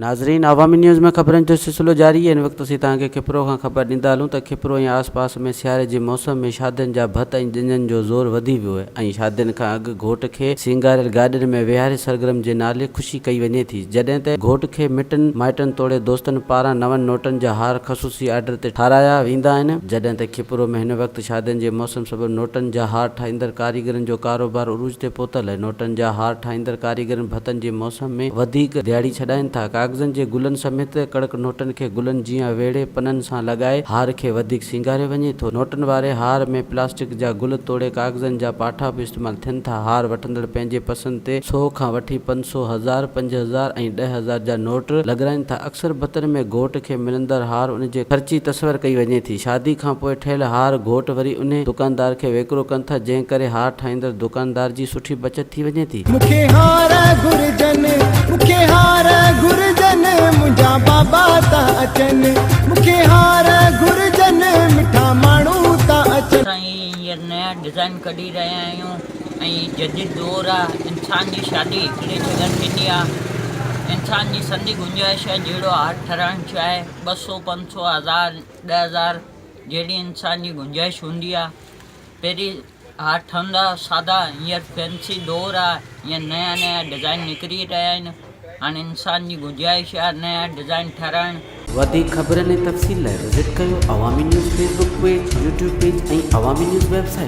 नाज़रीन, अवामी न्यूज़ में ख़बरनि जो सिलसिलो जारी है। इन वक्त असीं तव्हांखे कपरो खां ख़बर ॾींदा हलूं त कपरो या आसपास में सियारे जे मौसम में शादियुनि जा भत ऐं ॾिणनि जो ज़ोर वधी वियो आहे ऐं शादियुनि खां अॻु घोट खे सिंगारियल गाॾियुनि में विहारे सरगर्म जे नाले ख़ुशी कई वञे थी। जॾहिं त घोट खे मिटनि माइटनि तोड़े दोस्तनि पारां नवनि नोटनि जा हार ख़सूसी आर्डर ते ठाराया वेंदा आहिनि। जॾहिं त कपरो में हिन वक़्तु शादियुनि जे मौसम सबबि नोटनि जा हार ठाहींदड़ कारीगरनि जो कारोबार उरूज ते पहुतल आहे। नोटनि जा हार ठाहींदड़ कारीगरनि भतनि जे मौसम में वधीक दिहाड़ी छॾाइनि था। कागज़नि जे गुलनि समेत कड़क नोटनि खे गुलनि जीअं वेड़े पननि सां लॻाए हार खे वधीक सिंगारियो वञे थो। नोटनि वारे हार में प्लास्टिक जा गुल तोड़े कागज़नि जा पाठा बि इस्तेमालु थियनि था। हार वठंदड़ पंहिंजे पसंदि ते 100 खां वठी 500, 1000, 5000 ऐं 10000 जा नोट लॻाराइनि था। अक्सर भतनि में घोट खे मिलंदड़ हार उन जे ख़र्ची तस्वर कई वञे थी। शादी खां पोइ ठहियल हार घोट वरी उन दुकानदार खे वेकिरो कनि था, जंहिं करे हार ठाहींदड़ दुकानदार जी सुठी बचत थी वञे थी। मुखे हार घुरजन, मुखे हार घुरजन, मुंहिंजा बाबा ता अचनि, मुखे हार घुरजन, मिठा माण्हू ता अचनि। असां ये नया डिज़ाइन कढी रहिया आहियूं ऐं जदीद दौर आहे। इंसान जी शादी हिकिड़े जॻह थींदी आहे। इंसान जी संदी गुंजाइश आहे जहिड़ो हार ठहिराइणु चाहे 200, 500, 1000, 10000 जहिड़ी इंसान जी गुंजाइश हूंदी आहे। पहिरीं हार ठहंदा सादा, हींअर फैंसी दौर आहे, हींअर नया नया डिज़ाइन निकिरी रहिया आहिनि। हाणे इंसान जी गुंजाइश आहे नया डिज़ाइन ठाराइणु। वधीक ख़बरनि ऐं तफ़सील लाइ विज़िट कयो अवामी news Facebook page, YouTube page ऐं अवामी न्यूज़ वेबसाइट।